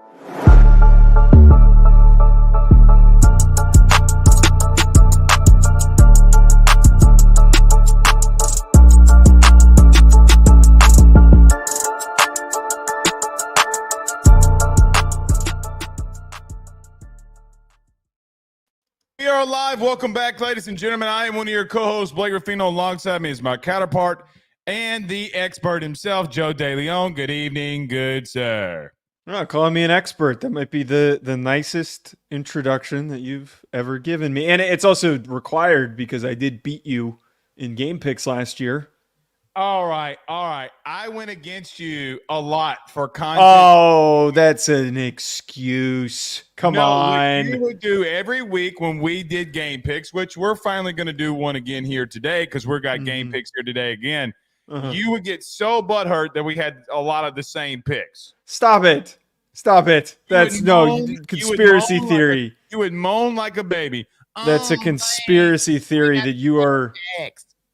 We are live. Welcome back, ladies and gentlemen. I am one of your co-hosts, Blake Ruffino. Alongside me is my counterpart and the expert himself, Joe DeLeone. Good evening, good sir. Oh, calling me an expert. That might be the nicest introduction that you've ever given me. And it's also required because I did beat you in game picks last year. All right. I went against you a lot for content. Oh, that's an excuse. Come on. You would do every week when we did game picks, which we're finally going to do one again here today because we've got game picks here today again. You would get so butthurt that we had a lot of the same picks. Stop it. That's conspiracy theory. You would moan like a baby. That's a conspiracy theory that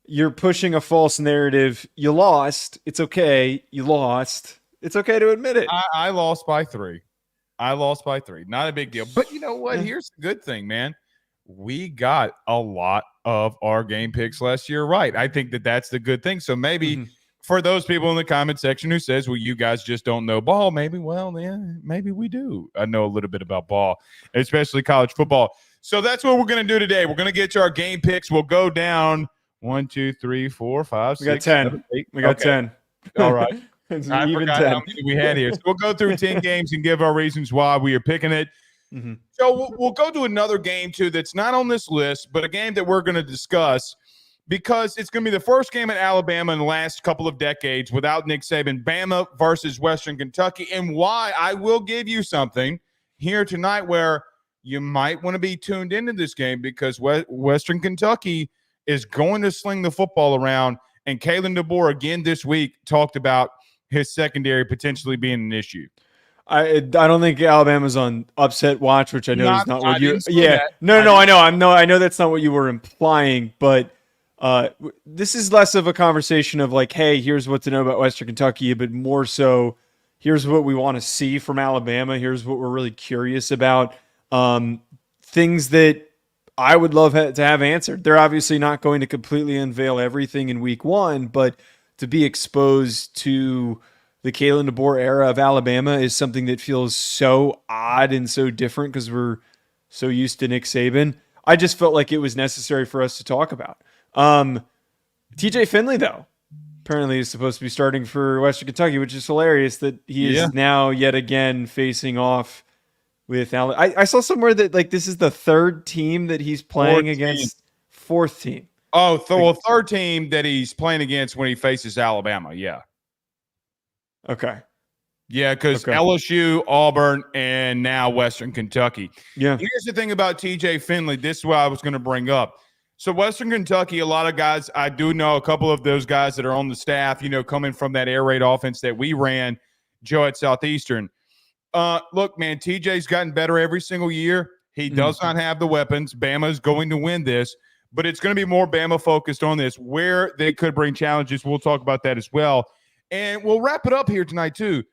you're pushing a false narrative. You lost. It's okay. You lost. It's okay to admit it. I lost by 3. Not a big deal. But you know what? Here's the good thing, man. We got a lot of our game picks last year right. I think that's the good thing. So maybe for those people in the comment section who says, well, you guys just don't know ball, maybe we do. I know a little bit about ball, especially college football. So that's what we're going to do today. We're going to get to our game picks. We'll go down 1, 2, 3, 4, 5, 6. We got 10. 7, 8. We got 10. All right. I forgot 10. how many we had here. So we'll go through 10 games and give our reasons why we are picking it. So we'll go to another game, too, that's not on this list, but a game that we're going to discuss because it's going to be the first game at Alabama in the last couple of decades without Nick Saban, Bama versus Western Kentucky, and why I will give you something here tonight where you might want to be tuned into this game because Western Kentucky is going to sling the football around, and Kalen DeBoer again this week talked about his secondary potentially being an issue. I don't think Alabama's on upset watch, which I know is not what you. Yeah, no, I know. I know that's not what you were implying, but this is less of a conversation of like, hey, here's what to know about Western Kentucky, but more so, here's what we want to see from Alabama. Here's what we're really curious about. Things that I would love to have answered. They're obviously not going to completely unveil everything in week 1, but to be exposed to the Kalen DeBoer era of Alabama is something that feels so odd and so different because we're so used to Nick Saban. I just felt like it was necessary for us to talk about. TJ Finley, though, apparently is supposed to be starting for Western Kentucky, which is hilarious that he is now yet again facing off with I saw somewhere that like this is the 3rd team that he's playing against. 4th team. Oh, third team that he's playing against when he faces Alabama. Yeah. Okay. Yeah, because LSU, Auburn, and now Western Kentucky. Yeah. Here's the thing about TJ Finley. This is what I was going to bring up. So Western Kentucky, a lot of guys, I do know a couple of those guys that are on the staff, coming from that air raid offense that we ran, Joe at Southeastern. Look, man, TJ's gotten better every single year. He does not have the weapons. Bama's going to win this, but it's going to be more Bama focused on this. Where they could bring challenges, we'll talk about that as well. And we'll wrap it up here tonight, too.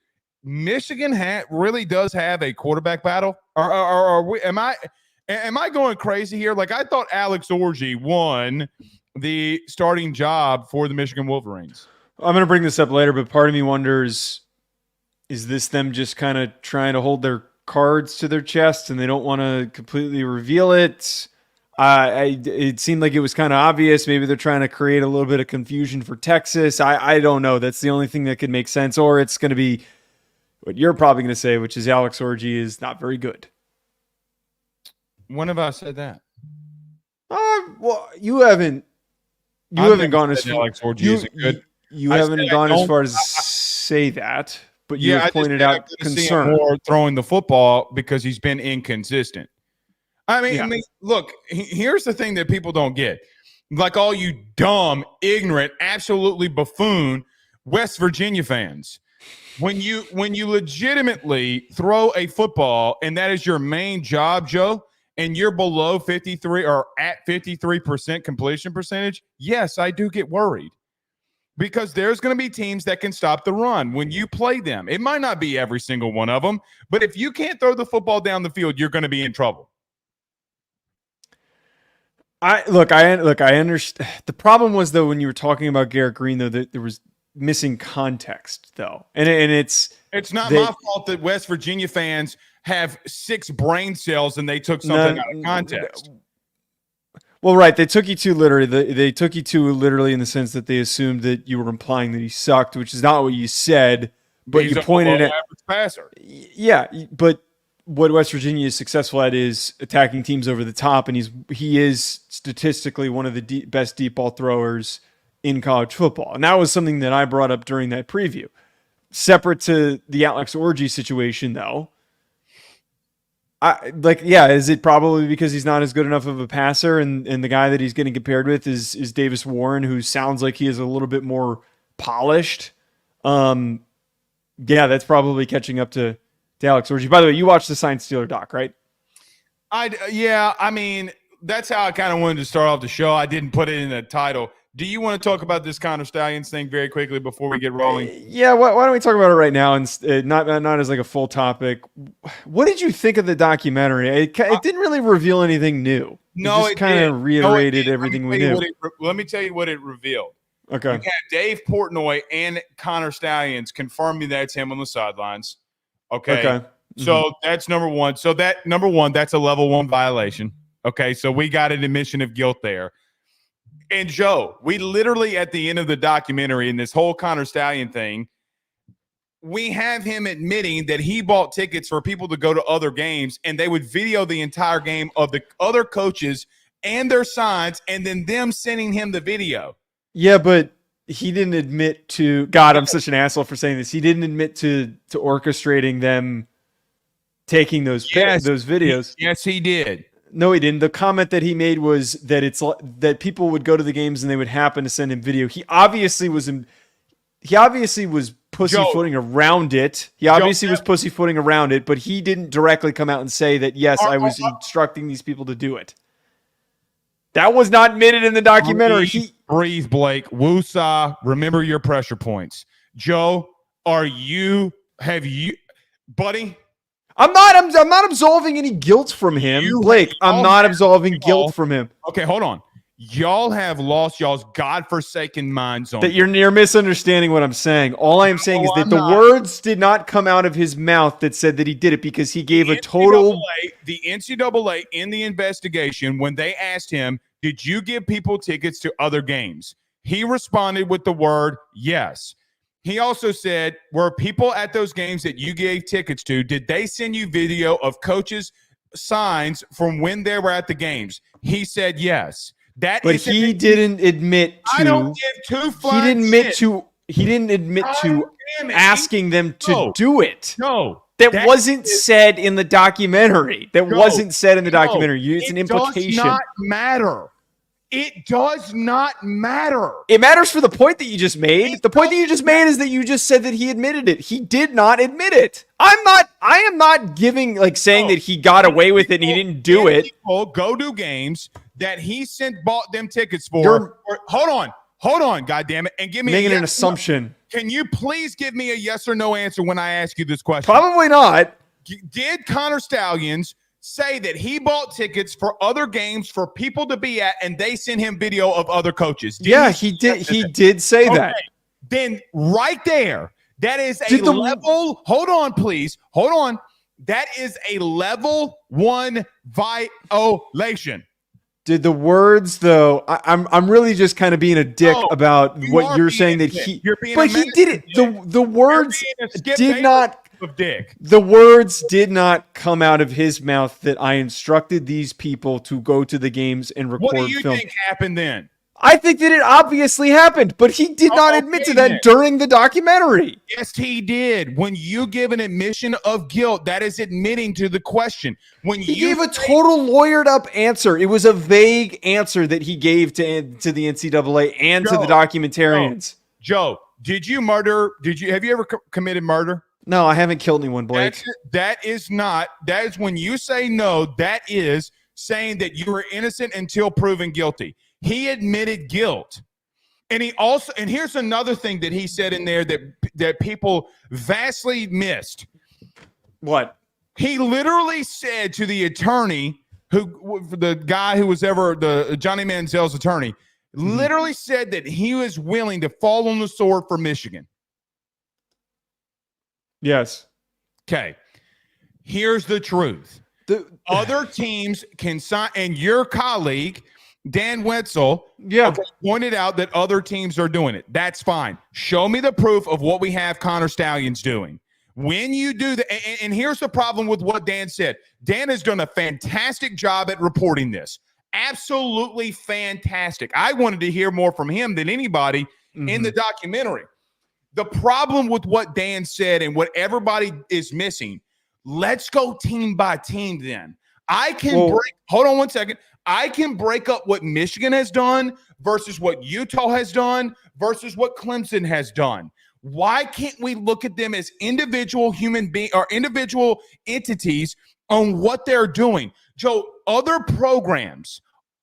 Michigan really does have a quarterback battle. Am I going crazy here? Like, I thought Alex Orji won the starting job for the Michigan Wolverines. I'm going to bring this up later, but part of me wonders, is this them just kind of trying to hold their cards to their chest and they don't want to completely reveal it? It seemed like it was kind of obvious. Maybe they're trying to create a little bit of confusion for Texas. I don't know. That's the only thing that could make sense. Or it's going to be what you're probably going to say, which is Alex Orji is not very good. When have I said that? Well, you haven't gone as far. Alex Orji isn't good. You haven't gone as far as say that, but you have pointed out concern more throwing the football because he's been inconsistent. I mean, look, here's the thing that people don't get. Like all you dumb, ignorant, absolutely buffoon West Virginia fans. When you legitimately throw a football and that is your main job, Joe, and you're below 53 or at 53% completion percentage, yes, I do get worried. because there's going to be teams that can stop the run when you play them. It might not be every single one of them, but if you can't throw the football down the field, you're going to be in trouble. I understand. The problem was, though, when you were talking about Garrett Green, though, that there was missing context, though, and it's not my fault that West Virginia fans have 6 brain cells and they took something out of context. Well, right, they took you too literally. They took you too literally in the sense that they assumed that you were implying that he sucked, which is not what you said. But he's you pointed at average passer. Yeah, but what West Virginia is successful at is attacking teams over the top, and he is statistically one of the best deep ball throwers in college football. And that was something that I brought up during that preview. Separate to the Alex Orji situation, though, is it probably because he's not as good enough of a passer, and the guy that he's getting compared with is Davis Warren, who sounds like he is a little bit more polished. Yeah, that's probably catching up to Alex Orji. By the way, you watched the Science Stealer doc, right? I mean, that's how I kind of wanted to start off the show. I didn't put it in the title. Do you want to talk about this Connor Stallions thing very quickly before we get rolling? Yeah, why don't we talk about it right now and not as like a full topic? What did you think of the documentary? It didn't really reveal anything new. No, it kind of reiterated everything we knew. Let me tell you what it revealed. Okay. You had Dave Portnoy and Connor Stallions confirm me that's him on the sidelines. Okay. Mm-hmm. So that's number one. So that's a level 1 violation. Okay. So we got an admission of guilt there. And Joe, we literally at the end of the documentary in this whole Connor Stallion thing, we have him admitting that he bought tickets for people to go to other games, and they would video the entire game of the other coaches and their signs, and then them sending him the video. Yeah, but he didn't admit to – God, I'm such an asshole for saying this. He didn't admit to orchestrating them taking those videos. Yes, he did. No, he didn't. The comment that he made was that that people would go to the games and they would happen to send him video. He obviously was pussyfooting around it. Was pussyfooting around it, but he didn't directly come out and say that, yes, I was instructing these people to do it. That was not admitted in the documentary. Breathe, Blake. Woosah, remember your pressure points. Joe, buddy? I'm not absolving any guilt from him, Blake. I'm not absolving guilt from him. Okay, hold on. Y'all have lost y'all's godforsaken minds on that. You're misunderstanding what I'm saying. All I am saying is that the words did not come out of his mouth that said that he did it, because he gave a total. The NCAA in the investigation, when they asked him, "Did you give people tickets to other games?" He responded with the word yes. He also said, were people at those games that you gave tickets to, did they send you video of coaches' signs from when they were at the games? He said yes. But he didn't admit to. I don't give two flying He didn't admit to asking them to do it. No. That wasn't said in the documentary. It's an implication. It does not matter. It does not matter. It matters for the point that you just made. The point that you just made is that you just said that he admitted it. He did not admit it. I am not saying that he got away with it and he didn't do it. People go to games that he bought them tickets for. Hold on, goddammit, and give me making an assumption. Can you please give me a yes or no answer when I ask you this question? Probably not. Did Connor Stallions say that he bought tickets for other games for people to be at, and they sent him video of other coaches? He did. He did say that. Then right there, that is a level. Hold on, please. Hold on. That is a level 1 violation. Did the words though? I'm really just kind of being a dick about what you're saying that he. But he did it. The words did not. The words did not come out of his mouth that I instructed these people to go to the games and record film. What do you think happened then? I think that it obviously happened, but he did not admit to that during the documentary. Yes, he did. When you give an admission of guilt, that is admitting to the question. When he gave a total lawyered up answer. It was a vague answer that he gave to the NCAA and to the documentarians. Joe, have you ever committed murder? No, I haven't killed anyone, Blake. That is when you say no, that is saying that you were innocent until proven guilty. He admitted guilt. And here's another thing that he said in there that people vastly missed. What? He literally said to the attorney, the guy who was ever the Johnny Manziel's attorney, literally said that he was willing to fall on the sword for Michigan. Yes. Okay. Here's the truth. Other teams can sign, and your colleague, Dan Wetzel, pointed out that other teams are doing it. That's fine. Show me the proof of what we have Connor Stallions doing. When you do that, and here's the problem with what Dan said. Dan has done a fantastic job at reporting this. Absolutely fantastic. I wanted to hear more from him than anybody in the documentary. The problem with what Dan said and what everybody is missing, let's go team by team then. Hold on one second. I can break up what Michigan has done versus what Utah has done versus what Clemson has done. Why can't we look at them as individual human beings or individual entities on what they're doing? Joe, other programs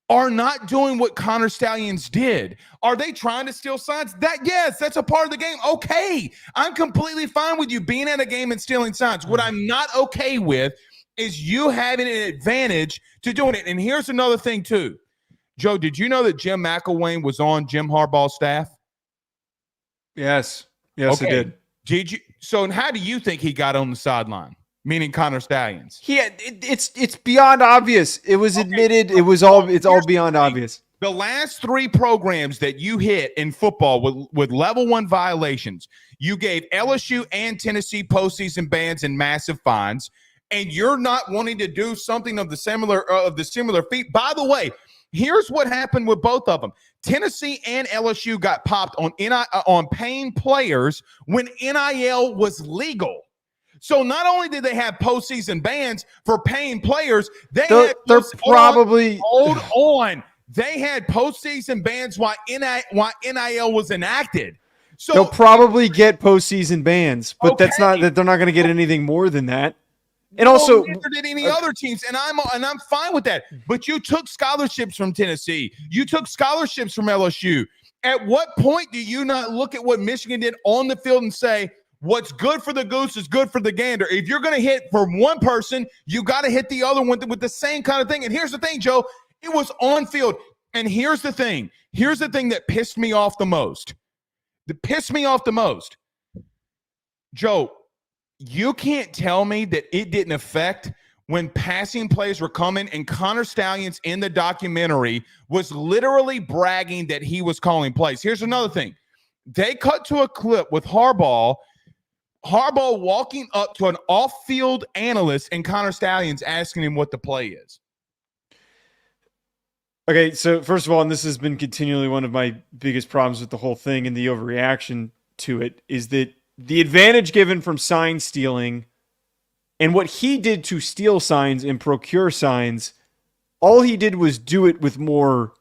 are not doing what Connor Stallions did. Are they trying to steal signs? Yes, that's a part of the game. Okay, I'm completely fine with you being at a game and stealing signs. What I'm not okay with is you having an advantage to doing it. And here's another thing too. Joe, did you know that Jim McElwain was on Jim Harbaugh's staff? Yes. Yes, okay. I did. Did you? So how do you think he got on the sideline? Meaning Connor Stallions. It's beyond obvious. It was admitted. It's all beyond obvious. The last three programs that you hit in football with level 1 violations, you gave LSU and Tennessee postseason bans and massive fines, and you're not wanting to do something of the similar feat. By the way, here's what happened with both of them. Tennessee and LSU got popped on paying players when NIL was legal. So not only did they have postseason bans for paying players, they had postseason bans while NIL was enacted. So they'll probably get postseason bans, but that's not that they're not going to get anything more than that. And also, neither did any other teams, and I'm fine with that. But you took scholarships from Tennessee, you took scholarships from LSU. At what point do you not look at what Michigan did on the field and say, what's good for the goose is good for the gander? If you're going to hit for one person, you got to hit the other one with the same kind of thing. And here's the thing, Joe, it was on field. And here's the thing that pissed me off the most. Joe, you can't tell me that it didn't affect when passing plays were coming, and Connor Stallions in the documentary was literally bragging that he was calling plays. Here's another thing. They cut to a clip with Harbaugh walking up to an off-field analyst and Connor Stallions asking him what the play is. Okay, so first of all, and this has been continually one of my biggest problems with the whole thing and the overreaction to it, is that the advantage given from sign stealing and what he did to steal signs and procure signs, all he did was do it with more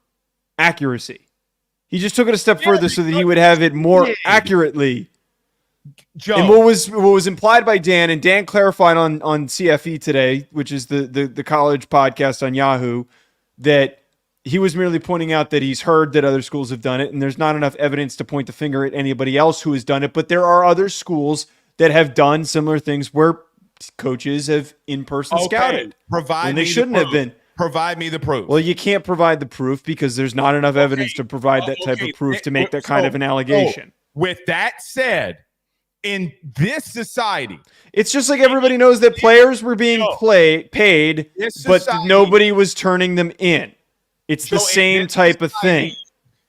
accuracy. He just took it a step further so that he would have it more accurately. Joe. And what was implied by Dan, and Dan clarified on CFE today, which is the college podcast on Yahoo, that he was merely pointing out that he's heard that other schools have done it, and there's not enough evidence to point the finger at anybody else who has done it. But there are other schools that have done similar things where coaches have in-person scouted. When they shouldn't have been. Provide me the proof. Well, you can't provide the proof because there's not enough evidence to provide that type of proof to make that kind of an allegation. With that said, in this society, it's just like everybody knows that players were being paid, but nobody was turning them in. It's the same type of thing.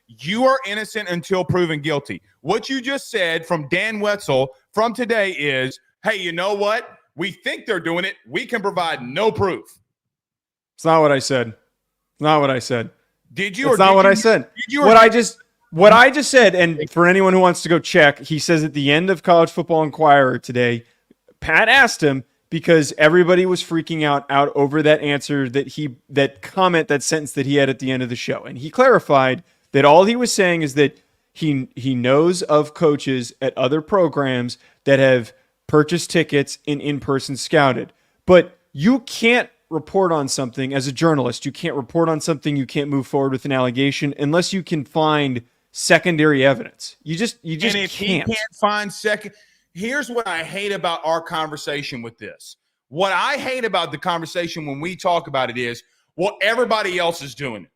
You are innocent until proven guilty. What you just said from Dan Wetzel from today is, hey, you know what? We think they're doing it. We can provide no proof. It's not what I said. It's not what I said. Did you? It's not what I said. What I just said, and for anyone who wants to go check, he says at the end of College Football Inquirer today, Pat asked him, because everybody was freaking out over that answer that sentence that he had at the end of the show. And he clarified that all he was saying is that he knows of coaches at other programs that have purchased tickets and in-person scouted. But you can't report on something as a journalist. You can't report on something. You can't move forward with an allegation unless you can find secondary evidence. You just and if can't. he can't find second, here's what I hate about our conversation with this. What I hate about the conversation when we talk about it is, well, everybody else is doing it.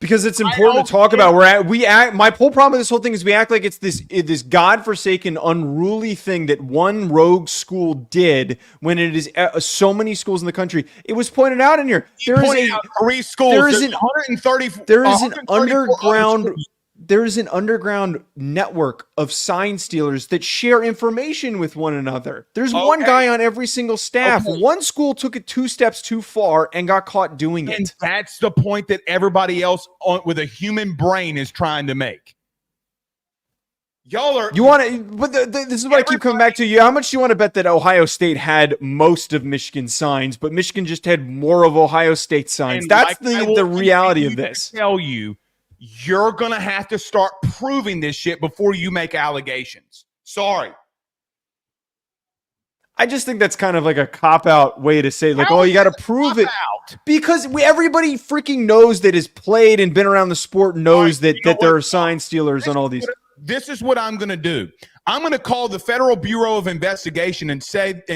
Because it's important to talk about. My whole problem with this whole thing is we act like it's this godforsaken, unruly thing that one rogue school did when it is so many schools in the country. It was pointed out in here. There is 3 schools. There is an 130. There is an underground. There is an underground network of sign stealers that share information with one another. There's one guy on every single staff. One school took it 2 steps too far and got caught doing it. And that's the point that everybody else with a human brain is trying to make. Y'all are. You want to, but this is what I keep coming back to. How much do you want to bet that Ohio State had most of Michigan's signs, but Michigan just had more of Ohio State signs? That's the reality of this. Tell you. You're going to have to start proving this shit before you make allegations. Sorry. I just think that's kind of like a cop-out way to say, like, you got to prove it. Because everybody freaking knows that has played and been around the sport knows that there are sign stealers on all these. This is what I'm going to do. I'm going to call the Federal Bureau of Investigation and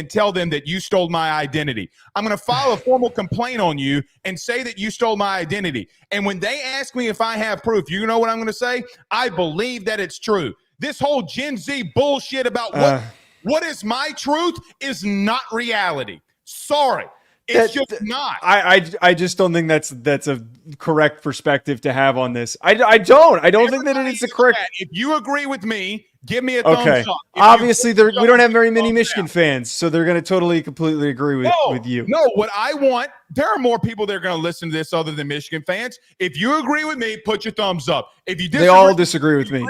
tell them that you stole my identity. I'm going to file a formal complaint on you and say that you stole my identity. And when they ask me if I have proof, you know what I'm going to say? I believe that it's true. This whole Gen Z bullshit about what is my truth is not reality. Sorry. It's just not. I just don't think that's a correct perspective to have on this. I don't think that it's a correct. If you agree with me, give me a thumbs up. Obviously, we don't have very many Michigan fans, so they're going to completely agree with you. No, what I want, there are more people that are going to listen to this other than Michigan fans. If you agree with me, put your thumbs up. If you disagree, they all disagree with me.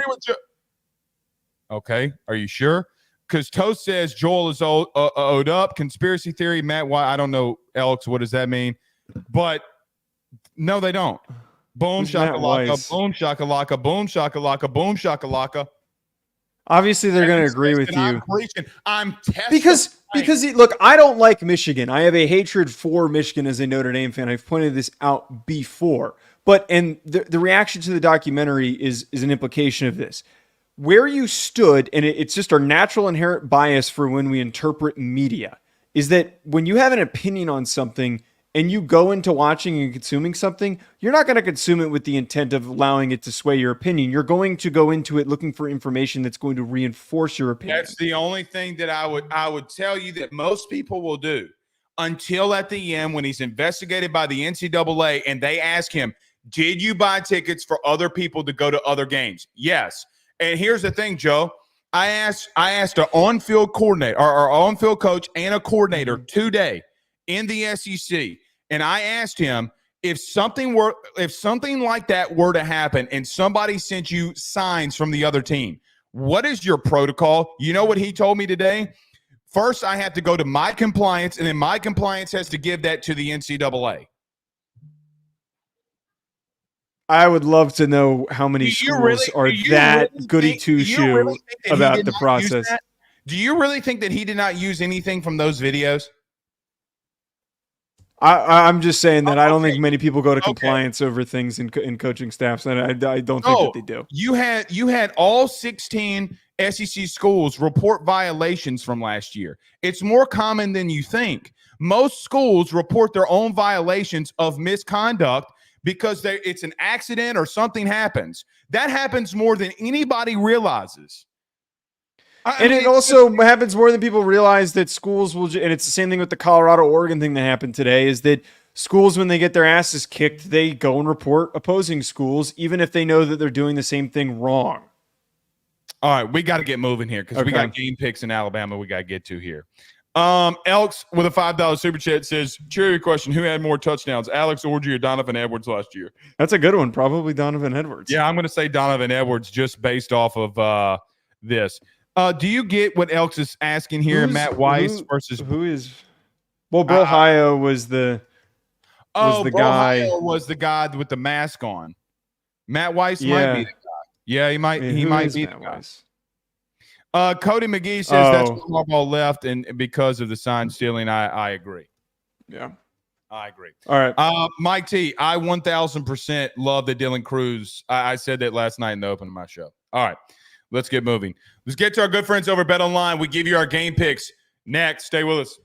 Okay, are you sure? Because Toast says Joel is owed up. Conspiracy theory, Matt. Why? I don't know, Alex. What does that mean? But no, they don't. Boom shakalaka, boom shakalaka, boom shakalaka, boom shakalaka. Obviously, they're going to agree with you. I'm testing because look, I don't like Michigan. I have a hatred for Michigan as a Notre Dame fan. I've pointed this out before. But the reaction to the documentary is an implication of this. Where you stood, and it's just our natural inherent bias for when we interpret media, is that when you have an opinion on something and you go into watching and consuming something, you're not going to consume it with the intent of allowing it to sway your opinion. You're going to go into it looking for information that's going to reinforce your opinion. That's the only thing that I would tell you that most people will do until at the end when he's investigated by the NCAA and they ask him, did you buy tickets for other people to go to other games? Yes. And here's the thing, Joe. I asked an on-field coordinator or on-field coach and a coordinator today in the SEC, and I asked him if something like that were to happen and somebody sent you signs from the other team, what is your protocol? You know what he told me today? First, I have to go to my compliance, and then my compliance has to give that to the NCAA. I would love to know how many schools are that goody two-shoe about the process. Do you really think that he did not use anything from those videos? I'm just saying that I don't think many people go to compliance over things in coaching staffs, and I don't think that they do. You had all 16 SEC schools report violations from last year. It's more common than you think. Most schools report their own violations of misconduct because it's an accident or something happens. That happens more than anybody realizes. It also happens more than people realize that schools will, and it's the same thing with the Colorado-Oregon thing that happened today, is that schools, when they get their asses kicked, they go and report opposing schools, even if they know that they're doing the same thing wrong. All right, we got to get moving here because we got game picks in Alabama we got to get to here. Elks with a $5 super chat says, cheery question, who had more touchdowns, Alex Orji or Donovan Edwards last year? That's a good one. Probably Donovan Edwards. Yeah, I'm going to say Donovan Edwards just based off of this. Do you get what Elks is asking here? Matt Weiss versus who is? Well, Bro Hio was the guy. Hio was the guy with the mask on. Matt Weiss might be the guy. Yeah, he might. He might be the guy. Cody McGee says that's one more ball left, and because of the sign stealing, I agree. Yeah, I agree. All right. Mike T, I 1,000% love the Dylan Cruz. I said that last night in the open of my show. All right, let's get moving. Let's get to our good friends over at BetOnline. We give you our game picks next. Stay with us.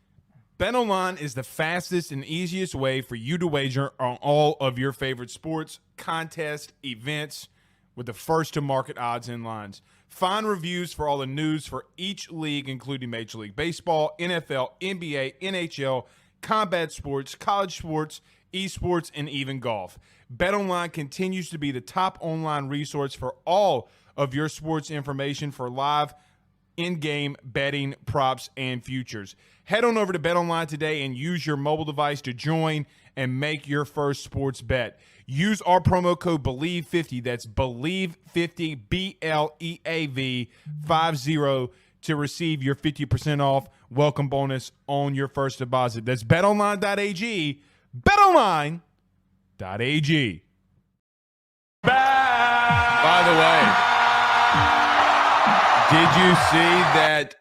BetOnline is the fastest and easiest way for you to wager on all of your favorite sports, contests, events with the first-to-market odds and lines. Find reviews for all the news for each league, including Major League Baseball, NFL, NBA, NHL, combat sports, college sports, esports, and even golf. BetOnline continues to be the top online resource for all of your sports information for live in-game betting, props, and futures. Head on over to BetOnline today and use your mobile device to join and make your first sports bet. Use our promo code BELIEVE50, that's BELIEVE50, BLEAV 50, to receive your 50% off welcome bonus on your first deposit. That's betonline.ag, betonline.ag. By the way, did you see that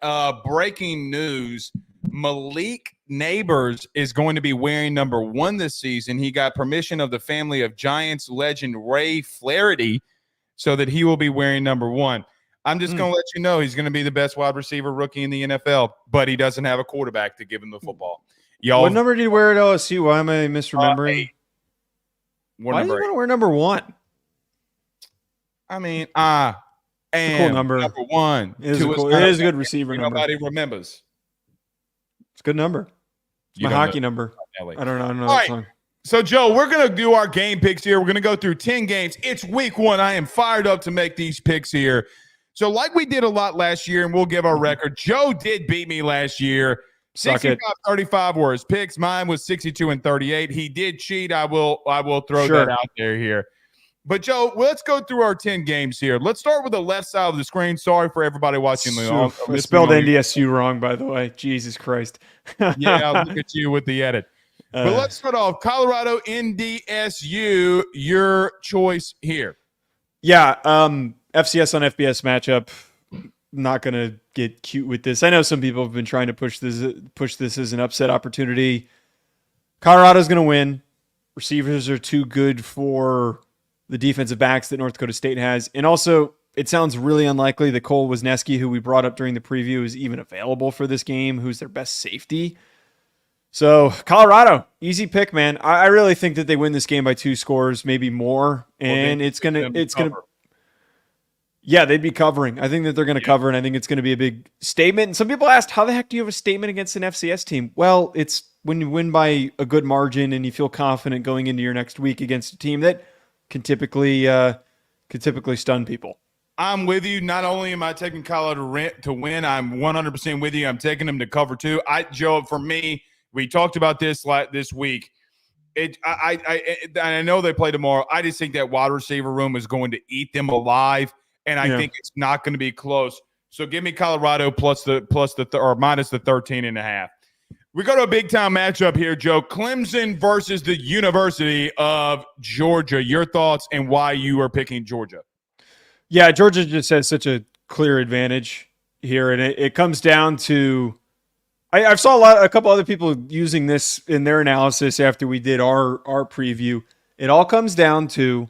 breaking news? Malik Neighbors is going to be wearing number 1 this season. He got permission of the family of Giants legend Ray Flaherty so that he will be wearing number 1. I'm just going to let you know he's going to be the best wide receiver rookie in the NFL, but he doesn't have a quarterback to give him the football. What number did he wear at LSU? Why am I misremembering? Why do you want to wear number 1? I mean, it's a cool number. Number 1. It is a good receiver number. Nobody remembers. It's a good number. It's my hockey number. I don't know. All right. So, Joe, we're going to do our game picks here. We're going to go through 10 games. It's week 1. I am fired up to make these picks here. So, like we did a lot last year, and we'll give our record. Joe did beat me last year. 65-35 were his picks. Mine was 62-38. He did cheat. I will throw that out there here. But, Joe, let's go through our 10 games here. Let's start with the left side of the screen. Sorry for everybody watching. I spelled NDSU wrong, by the way. Jesus Christ. Yeah, I'll look at you with the edit. But let's start off. Colorado, NDSU, your choice here. Yeah, FCS on FBS matchup. Not going to get cute with this. I know some people have been trying to push this as an upset opportunity. Colorado's going to win. Receivers are too good for the defensive backs that North Dakota State has. And also, it sounds really unlikely that Cole Wisniewski, who we brought up during the preview, is even available for this game, who's their best safety. So, Colorado, easy pick, man. I really think that they win this game by 2 scores, maybe more. And it's going to yeah, they'd be covering. I think that they're going to cover, and I think it's going to be a big statement. And some people asked, how the heck do you have a statement against an FCS team? Well, it's when you win by a good margin and you feel confident going into your next week against a team that can typically stun people. I'm with you. Not only am I taking Colorado to win, I'm 100% with you. I'm taking them to cover too. Joe, for me, we talked about this this week. I know they play tomorrow. I just think that wide receiver room is going to eat them alive, and I think it's not going to be close. So give me Colorado minus the 13.5. We go to a big-time matchup here, Joe. Clemson versus the University of Georgia. Your thoughts and why you are picking Georgia? Yeah, Georgia just has such a clear advantage here, and it comes down to I saw a couple other people using this in their analysis after we did our preview. It all comes down to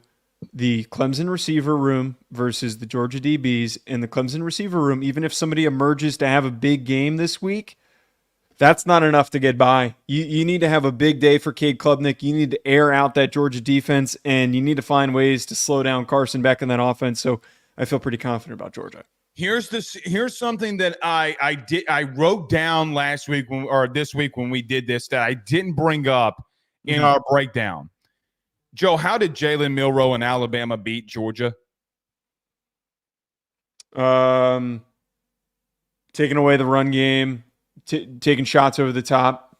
the Clemson receiver room versus the Georgia DBs. In the Clemson receiver room, even if somebody emerges to have a big game this week, that's not enough to get by. You need to have a big day for Cade Klubnik. You need to air out that Georgia defense, and you need to find ways to slow down Carson Beck in that offense. So I feel pretty confident about Georgia. Here's something that I wrote down last week this week when we did this that I didn't bring up in our breakdown. Joe, how did Jalen Milroe and Alabama beat Georgia? Taking away the run game. Taking shots over the top.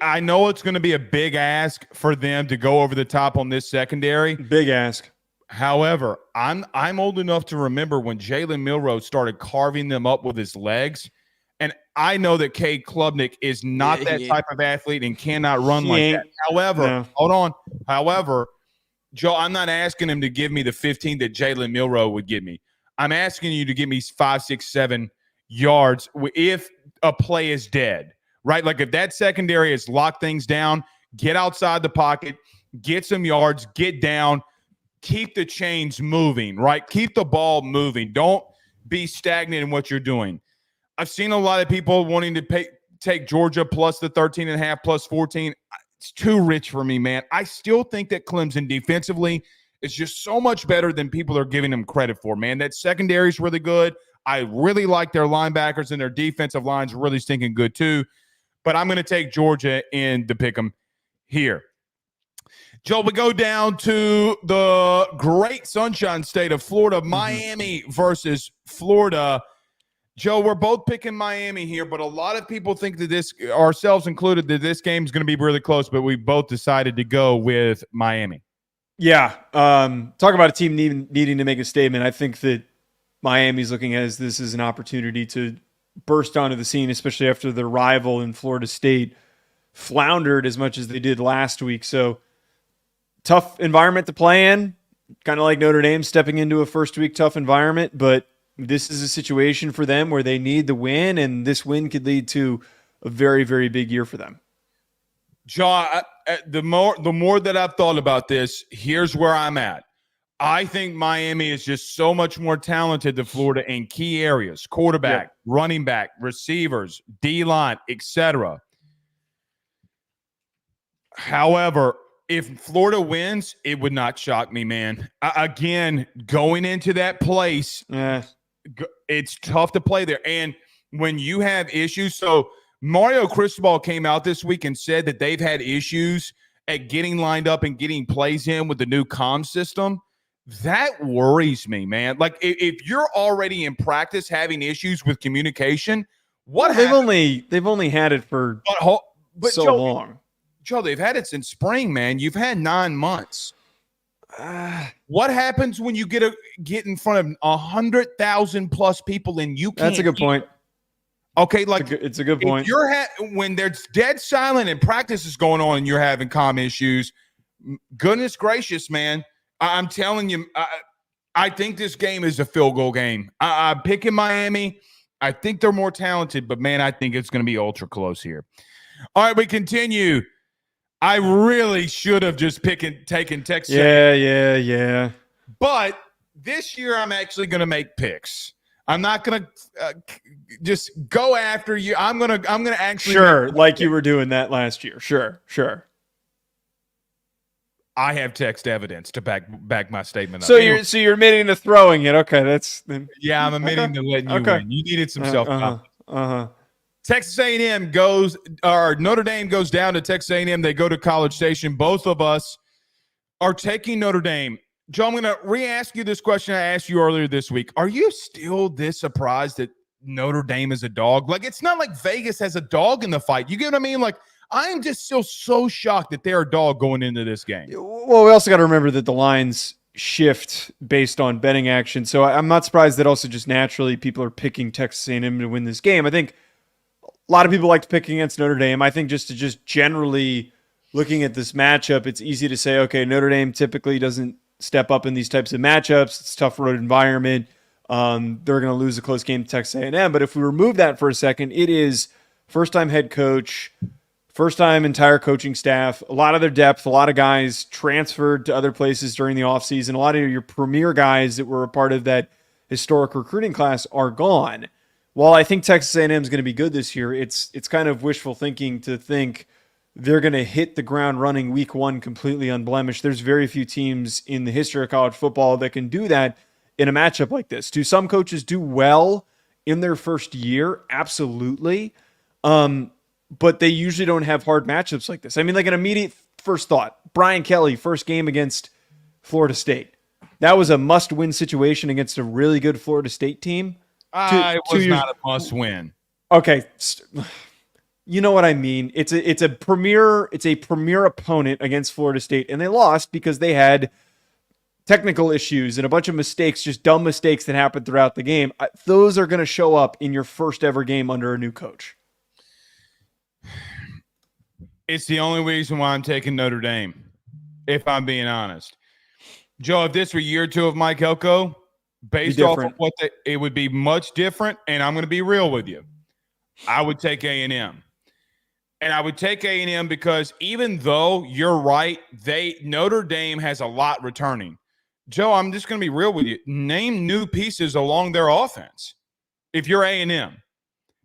I know it's going to be a big ask for them to go over the top on this secondary. Big ask. However, I'm old enough to remember when Jalen Milroe started carving them up with his legs, and I know that Cade Klubnik is not that type of athlete and cannot run like that. However, hold on. However, Joe, I'm not asking him to give me the 15 that Jalen Milroe would give me. I'm asking you to give me 5, 6, 7 yards if a play is dead. right? Like if that secondary has locked things down, get outside the pocket, get some yards, get down, keep the chains moving, right? Keep the ball moving. Don't be stagnant in what you're doing. I've seen a lot of people wanting to take Georgia plus the 13.5, plus 14. It's too rich for me, man. I still think that Clemson defensively is just so much better than people are giving them credit for, man. That secondary is really good. I really like their linebackers, and their defensive line's really stinking good too. But I'm going to take Georgia in the pick 'em here. Joe, we go down to the great sunshine state of Florida, Miami versus Florida. Joe, we're both picking Miami here, but a lot of people think that this, ourselves included, that this game is going to be really close, but we both decided to go with Miami. Yeah. Talk about a team needing to make a statement. I think that Miami's looking at this as an opportunity to burst onto the scene, especially after their rival in Florida State floundered as much as they did last week. So tough environment to play in, kind of like Notre Dame stepping into a first week tough environment, but this is a situation for them where they need the win, and this win could lead to a very, very big year for them. John, the more that I've thought about this, here's where I'm at. I think Miami is just so much more talented than Florida in key areas: quarterback, running back, receivers, D-line, etc. However, if Florida wins, it would not shock me, man. Again, going into that place, it's tough to play there. And when you have issues, so Mario Cristobal came out this week and said that they've had issues at getting lined up and getting plays in with the new comm system. That worries me, man. Like if you're already in practice having issues with communication, they've only had it for so long. Joe, they've had it since spring, man. You've had 9 months. What happens when you get in front of 100,000 plus people and you can't? That's a good point. Okay, like it's a good point. If when there's dead silent and practice is going on and you're having comm issues, goodness gracious, man. I'm telling you, I think this game is a field goal game. I'm picking Miami. I think they're more talented, but man, I think it's going to be ultra close here. All right, we continue. I really should have just taken Texas. Yeah. But this year, I'm actually going to make picks. I'm not going to just go after you. I'm going to actually like you were doing that last year. Sure. I have text evidence to back my statement up. So you're admitting to throwing it. Okay, yeah, I'm admitting to letting you win. You needed some self-confidence. Texas A&M Notre Dame goes down to Texas A&M. They go to College Station. Both of us are taking Notre Dame. Joe, I'm going to re-ask you this question I asked you earlier this week. Are you still this surprised that Notre Dame is a dog? Like, it's not like Vegas has a dog in the fight. You get what I mean? Like, I am just still so shocked that they're a dog going into this game. Well, we also got to remember that the lines shift based on betting action. So I'm not surprised that also just naturally people are picking Texas A&M to win this game. I think a lot of people like to pick against Notre Dame. I think just generally looking at this matchup, it's easy to say, okay, Notre Dame typically doesn't step up in these types of matchups. It's a tough road environment. They're going to lose a close game to Texas A&M. But if we remove that for a second, it is first-time head coach, first-time entire coaching staff, a lot of their depth, a lot of guys transferred to other places during the offseason. A lot of your premier guys that were a part of that historic recruiting class are gone. While I think Texas A&M is going to be good this year, it's kind of wishful thinking to think they're going to hit the ground running week one completely unblemished. There's very few teams in the history of college football that can do that in a matchup like this. Do some coaches do well in their first year? Absolutely. But they usually don't have hard matchups like this. I mean, like an immediate first thought, Brian Kelly, first game against Florida State. That was a must-win situation against a really good Florida State team. It was not a must-win. Okay. You know what I mean? It's a premier opponent against Florida State, and they lost because they had technical issues and a bunch of mistakes, just dumb mistakes that happened throughout the game. Those are going to show up in your first ever game under a new coach. It's the only reason why I'm taking Notre Dame, if I'm being honest. Joe, if this were year two of Mike Elko, based off of it would be much different, and I'm going to be real with you. I would take A&M. And I would take A&M because even though you're right, Notre Dame has a lot returning. Joe, I'm just going to be real with you. Name new pieces along their offense if you're A&M.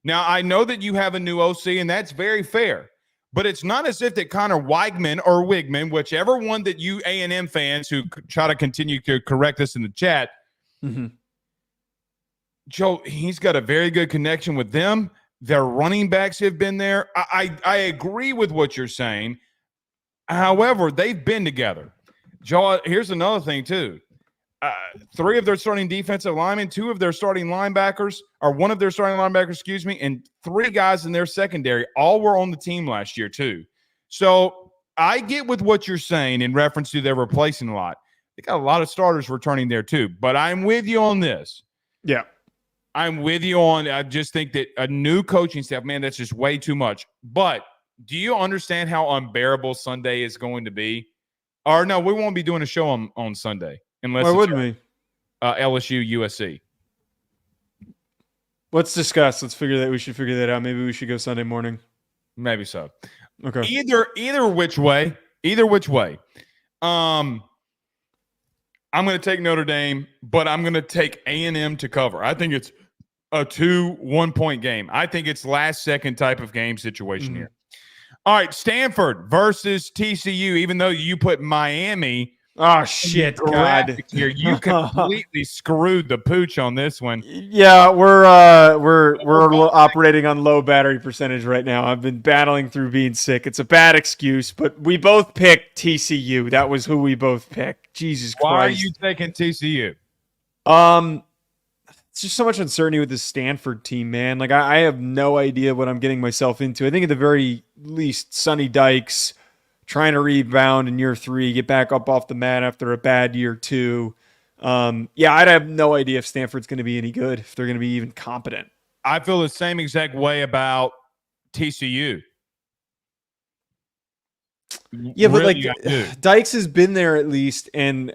Now, I know that you have a new OC, and that's very fair. But it's not as if that Connor Weigman or Wigman, whichever one that you A&M fans who try to continue to correct us in the chat, Joe, he's got a very good connection with them. Their running backs have been there. I agree with what you're saying. However, they've been together. Joe, here's another thing, too. 3 of their starting defensive linemen, 2 of their starting linebackers, or 1 of their starting linebackers, and 3 guys in their secondary all were on the team last year, too. So I get with what you're saying in reference to they're replacing a lot. They got a lot of starters returning there, too. But I'm with you on this. Yeah. I'm with you on. I just think that a new coaching staff, man, that's just way too much. But do you understand how unbearable Sunday is going to be? Or no, we won't be doing a show on Sunday unless. Why wouldn't we? LSU USC. Let's discuss. Let's figure that. We should figure that out. Maybe we should go Sunday morning. Maybe so. Okay. Either which way. I'm going to take Notre Dame, but I'm going to take A&M to cover. I think it's a 2-1-point game. I think it's last second type of game situation here. All right, Stanford versus TCU. Even though you put Miami, oh shit, God, here you completely screwed the pooch on this one. Yeah, we're operating on low battery percentage right now. I've been battling through being sick. It's a bad excuse, but we both picked TCU. That was who we both picked. Jesus Christ. Why are you taking TCU? It's just so much uncertainty with the Stanford team, man. Like, I have no idea what I'm getting myself into. I think at the very least, Sonny Dykes trying to rebound in year 3, get back up off the mat after a bad year 2. Yeah, I'd have no idea if Stanford's going to be any good, if they're going to be even competent. I feel the same exact way about TCU. Yeah, really, but like Dykes has been there at least, and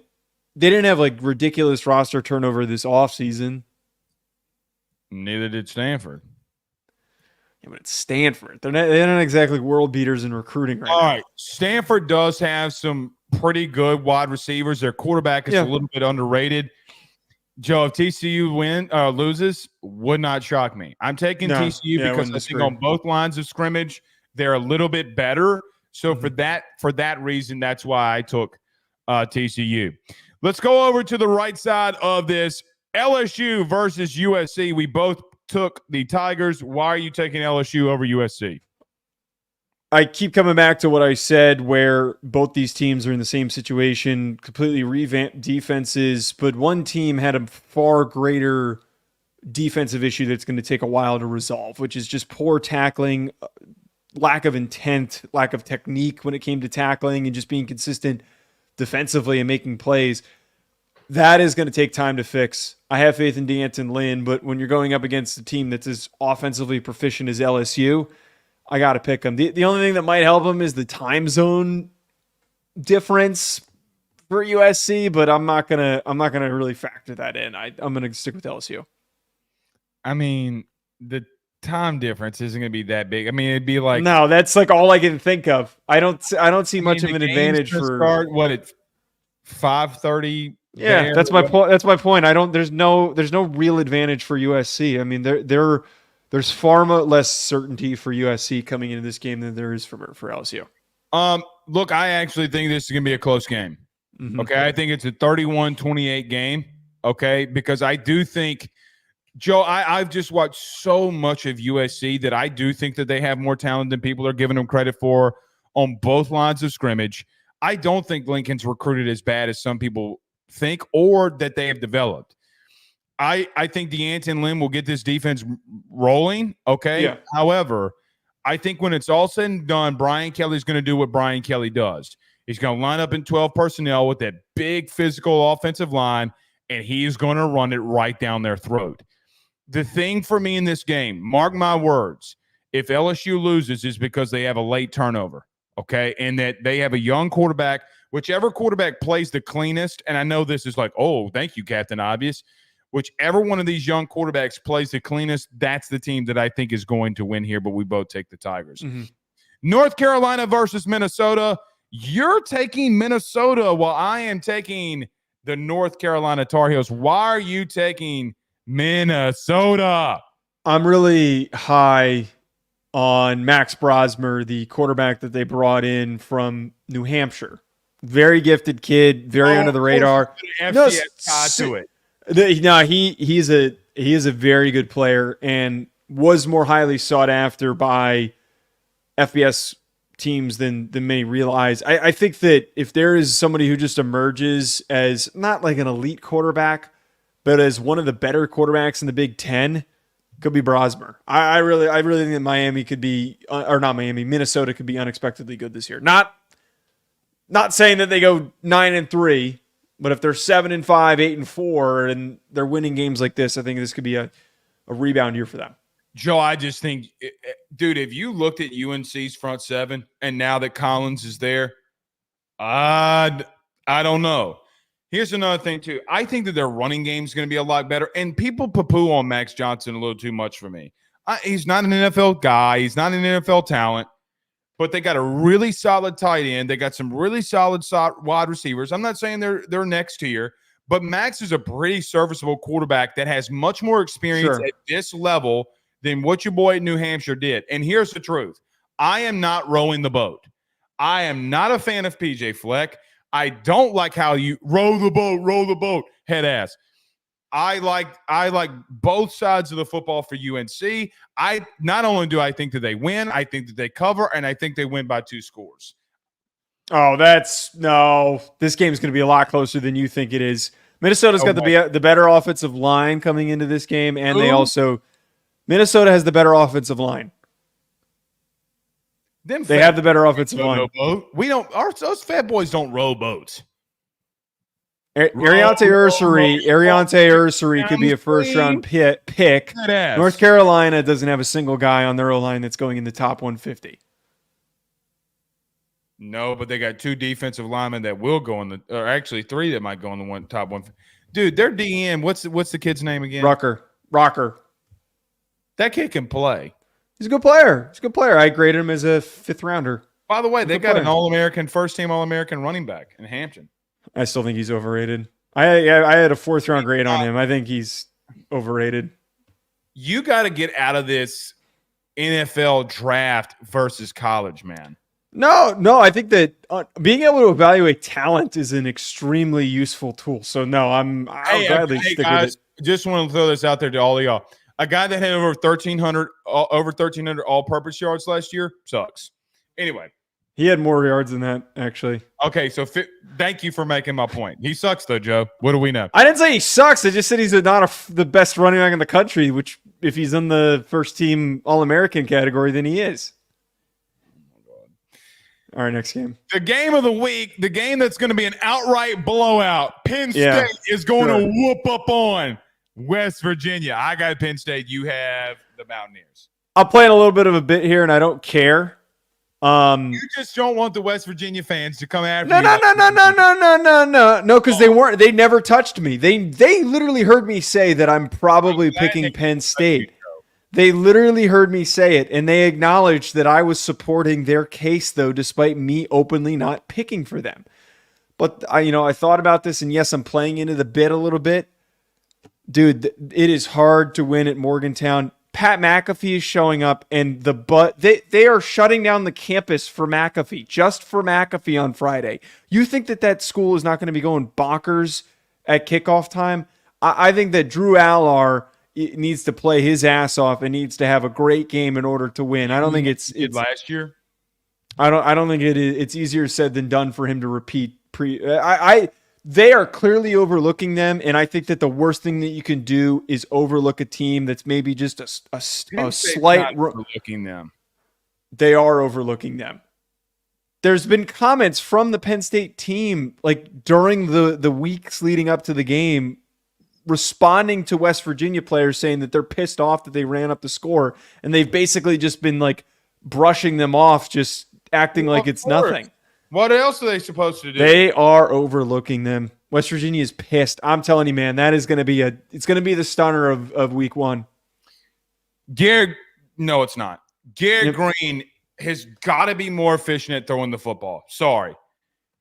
they didn't have like ridiculous roster turnover this offseason. Neither did Stanford. Yeah, but it's Stanford. They're not exactly world beaters in recruiting right now. All right. Stanford does have some pretty good wide receivers. Their quarterback is a little bit underrated. Joe, if TCU loses, would not shock me. I'm taking TCU because I think on both lines of scrimmage, they're a little bit better. So for that reason, that's why I took TCU. Let's go over to the right side of this. LSU versus USC. We both took the Tigers. Why are you taking LSU over USC? I keep coming back to what I said, where both these teams are in the same situation, completely revamped defenses, but one team had a far greater defensive issue that's going to take a while to resolve, which is just poor tackling, lack of intent, lack of technique when it came to tackling, and just being consistent defensively and making plays. That is going to take time to fix. I have faith in D'Anton Lynn, but when you're going up against a team that's as offensively proficient as LSU, I got to pick them. The only thing that might help them is the time zone difference for USC, but I'm not gonna really factor that in. I'm gonna stick with LSU. I mean, the time difference isn't going to be that big. I mean, it'd be like no, that's like all I can think of. I don't see much of an advantage for start what at 5:30. Yeah, that's my point. That's my point. There's no real advantage for USC. I mean, there's far less certainty for USC coming into this game than there is for LSU. Look, I actually think this is going to be a close game. Okay, I think it's a 31-28 game. Okay, because I do think, Joe, I've just watched so much of USC that I do think that they have more talent than people are giving them credit for on both lines of scrimmage. I don't think Lincoln's recruited as bad as some people think or that they have developed. I think D'Anton Lynn will get this defense rolling, okay? Yeah. However, I think when it's all said and done, Brian Kelly's going to do what Brian Kelly does. He's going to line up in 12 personnel with that big physical offensive line, and he's going to run it right down their throat. The thing for me in this game, mark my words, if LSU loses is because they have a late turnover, okay, and that they have a young quarterback. Whichever quarterback plays the cleanest, and I know this is like, oh, thank you, Captain Obvious. Whichever one of these young quarterbacks plays the cleanest, that's the team that I think is going to win here, but we both take the Tigers. North Carolina versus Minnesota. You're taking Minnesota while I am taking the North Carolina Tar Heels. Why are you taking Minnesota? I'm really high on Max Brosmer, the quarterback that they brought in from New Hampshire. Very gifted kid, very under the radar. FCS tied to it. He is a very good player and was more highly sought after by FBS teams than many realize. I think that if there is somebody who just emerges as not like an elite quarterback, but as one of the better quarterbacks in the Big Ten, could be Brosmer. I really think that Miami could be, or not Miami, Minnesota could be unexpectedly good this year. Not saying that they go 9-3, but if they're 7-5, 8-4, and they're winning games like this, I think this could be a rebound year for them. Joe, I just think, dude, if you looked at UNC's front seven and now that Collins is there, I don't know. Here's another thing, too. I think that their running game is going to be a lot better. And people poo-poo on Max Johnson a little too much for me. He's not an NFL guy. He's not an NFL talent. But they got a really solid tight end. They got some really solid wide receivers. I'm not saying they're next tier, but Max is a pretty serviceable quarterback that has much more experience at this level than what your boy at New Hampshire did. And here's the truth. I am not rowing the boat. I am not a fan of PJ Fleck. I don't like how you row the boat, head ass. I like both sides of the football for UNC. Not only do I think that they win, I think that they cover, and I think they win by 2 scores. Oh, this game's going to be a lot closer than you think it is. Minnesota's got the better offensive line coming into this game, and Minnesota has the better offensive line. They have the better offensive line. Those fat boys don't row boats. Ariante Ursary could be a first-round pick. North Carolina doesn't have a single guy on their O-line that's going in the top 150. No, but they got 2 defensive linemen that will go or actually 3 that might go in the top 150. Dude, their DM, what's the kid's name again? Rocker. That kid can play. He's a good player. I graded him as a 5th rounder. By the way, they got an All-American, first-team All-American running back in Hampton. I still think he's overrated. I had a 4th round grade on him. I think he's overrated. You got to get out of this NFL draft versus college, man. No, I think that being able to evaluate talent is an extremely useful tool. So no, I'll gladly stick with it. Just want to throw this out there to all of y'all. A guy that had over 1,300 all-purpose yards last year sucks. Anyway. He had more yards than that, actually. Okay, so thank you for making my point. He sucks, though, Joe. What do we know? I didn't say he sucks. I just said he's not the best running back in the country, which if he's in the first-team All-American category, then he is. All right, next game. The game of the week, the game that's going to be an outright blowout. Penn State is going to whoop up on West Virginia. I got Penn State. You have the Mountaineers. I'll play in a little bit of a bit here, and I don't care. You just don't want the West Virginia fans to come after you. No, because they never touched me. They literally heard me say that I'm probably picking Penn State. They literally heard me say it, and they acknowledged that I was supporting their case, though, despite me openly not picking for them. But I thought about this, and yes, I'm playing into the bit a little bit. Dude, it is hard to win at Morgantown. Pat McAfee is showing up, and they are shutting down the campus for McAfee, just for McAfee on Friday. You think that school is not going to be going bonkers at kickoff time? I think that Drew Allar needs to play his ass off and needs to have a great game in order to win. I don't think it's last year. I don't think it's easier said than done for him to repeat. They are clearly overlooking them, and I think that the worst thing that you can do is overlook a team that's maybe just a slight overlooking them. They are overlooking them. There's been comments from the Penn State team, like during the weeks leading up to the game, responding to West Virginia players saying that they're pissed off that they ran up the score, and they've basically just been like brushing them off, just acting like it's nothing. What else are they supposed to do? They are overlooking them. West Virginia is pissed. I'm telling you, man, that is going to be it's going to be the stunner of week 1. No, it's not. Garrett Green has got to be more efficient at throwing the football. Sorry.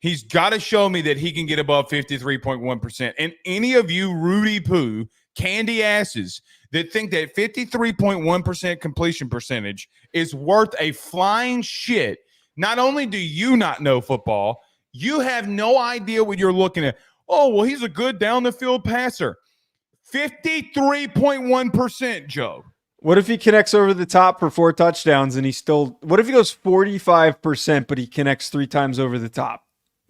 He's got to show me that he can get above 53.1%. And any of you Rudy Poo candy asses that think that 53.1% completion percentage is worth a flying shit, not only do you not know football, you have no idea what you're looking at. Oh, well, he's a good down the field passer. 53.1%, Joe. What if he connects over the top for 4 touchdowns and what if he goes 45%, but he connects 3 times over the top,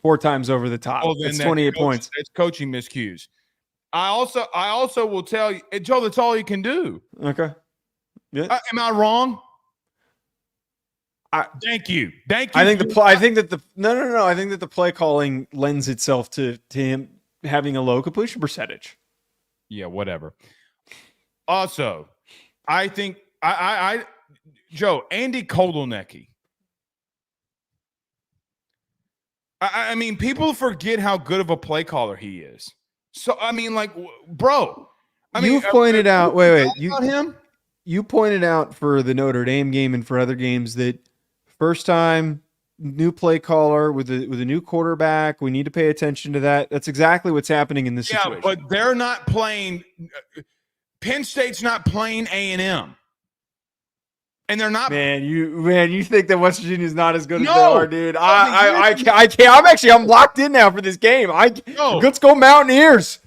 4 times over the top? That's 28 points. That's coaching miscues. I also will tell you, Joe, that's all he can do. Okay. Yeah. Am I wrong? Thank you. I think that the play calling lends itself to him having a low completion percentage. Yeah, whatever. Also, I think Joe, Andy Kotelnicki. I mean, people forget how good of a play caller he is. So I mean, like, bro. You pointed out. Wait. You pointed out for the Notre Dame game and for other games that first time new play caller with a new quarterback. We need to pay attention to that. That's exactly what's happening in this situation. Yeah, but they're not playing. Penn State's not playing A&M. And they're not. Man, you think that West Virginia is not as good as they No. are, dude? I can't. I'm locked in now for this game. Let's go Mountaineers.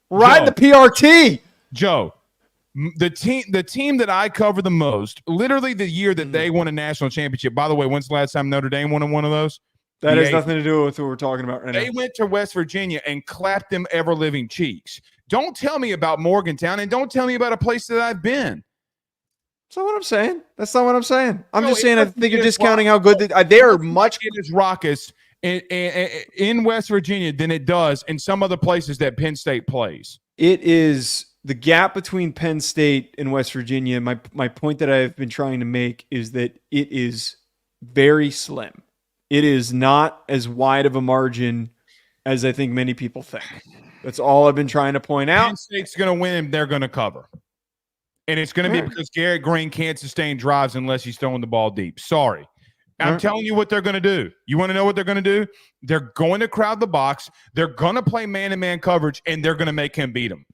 Ride the PRT. Joe, the team that I cover the most, literally the year that they won a national championship. By the way, when's the last time Notre Dame won one of those? That has nothing to do with what we're talking about right now. They went to West Virginia and clapped them ever-living cheeks. Don't tell me about Morgantown, and don't tell me about a place that I've been. That's not what I'm saying. That's not what I'm saying. I'm just saying I think you're discounting how good they are. Much as raucous in West Virginia than it does in some other places that Penn State plays. It is the gap between Penn State and West Virginia. My point that I've been trying to make is that it is very slim. It is not as wide of a margin as I think many people think. That's all I've been trying to point out. Penn State's going to win and they're going to cover. And it's going to be because Garrett Green can't sustain drives unless he's throwing the ball deep. Sorry. I'm telling you what they're going to do. You want to know what they're going to do? They're going to crowd the box. They're going to play man-to-man coverage, and they're going to make him beat them.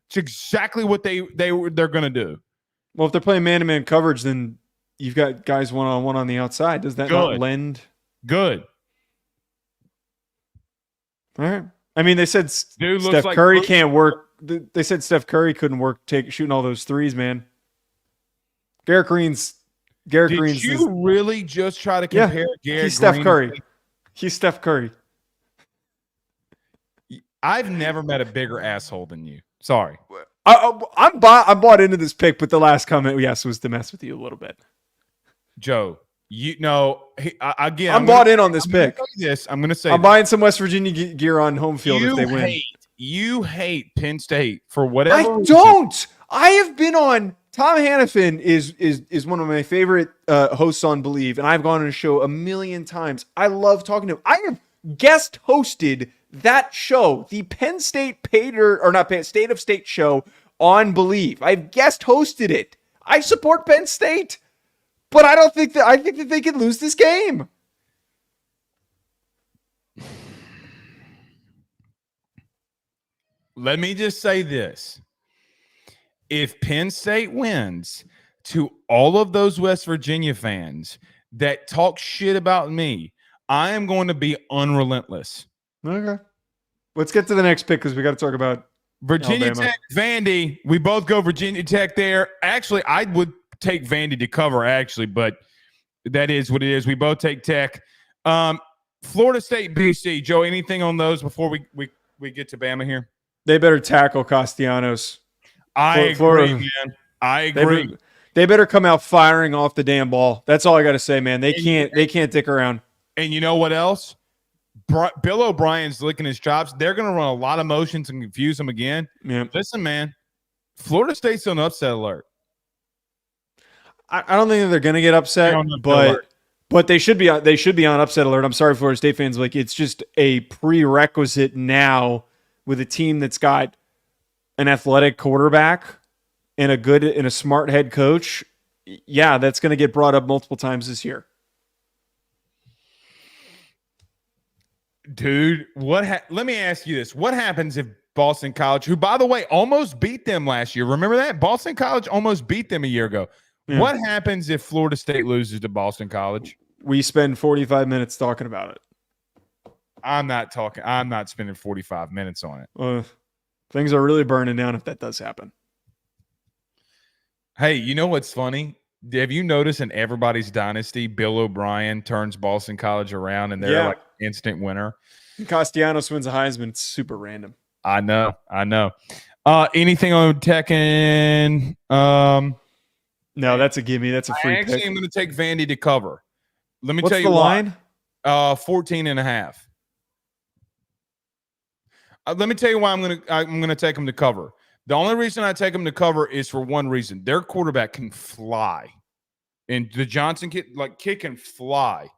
It's exactly what they're going to do. Well, if they're playing man-to-man coverage, then you've got guys one-on-one on the outside. Does that not lend? Good. All right. I mean, they said Steph Curry can't work. They said Steph Curry couldn't work shooting all those threes, man. Garrett Green's. Did you really just try to compare Garrett Green? He's Steph Curry. He's Steph Curry. I've never met a bigger asshole than you. Sorry. I'm bought into this pick, but the last comment, yes, was to mess with you a little bit. Joe, again, I'm bought in on this pick. I'm going to say I'm buying some West Virginia gear on home field if they win. You hate Penn State for whatever. I don't. I have been on. Tom Hannafin is one of my favorite hosts on Believe, and I've gone on a show a million times. I love talking to him. I have guest hosted that show, the Penn State State of State show on Believe. I've guest hosted it. I support Penn State, but I think that they could lose this game. Let me just say this. If Penn State wins, to all of those West Virginia fans that talk shit about me, I am going to be unrelentless. Okay. Let's get to the next pick because we got to talk about Virginia Alabama. Tech, Vandy. We both go Virginia Tech there. Actually, I would take Vandy to cover, but that is what it is. We both take Tech. Florida State, BC. Joe, anything on those before we get to Bama here? They better tackle Castellanos. I agree, man. I agree. They better come out firing off the damn ball. That's all I got to say, man. They can't dick around. And you know what else? Bill O'Brien's licking his chops. They're going to run a lot of motions and confuse him again. Yeah. Listen, man. Florida State's on upset alert. I don't think that they're going to get upset, but they should be on upset alert. I'm sorry, Florida State fans. Like, it's just a prerequisite now with a team that's got an athletic quarterback and a smart head coach. Yeah, that's going to get brought up multiple times this year. Dude, let me ask you this. What happens if Boston College, who, by the way, almost beat them last year, remember that? Boston College almost beat them a year ago. Yeah. What happens if Florida State loses to Boston College? We spend 45 minutes talking about it. I'm not spending 45 minutes on it. Things are really burning down if that does happen. Hey, you know what's funny? Have you noticed in everybody's dynasty, Bill O'Brien turns Boston College around and they're like instant winner? Castellanos wins a Heisman. It's super random. I know. Anything on Tekken? No, that's a gimme. That's a free I pick. am going to take Vandy to cover. Let me What's tell you the line? 14.5. Let me tell you why I'm going to take them to cover. The only reason I take them to cover is for one reason. Their quarterback can fly. And the Johnson kid can fly.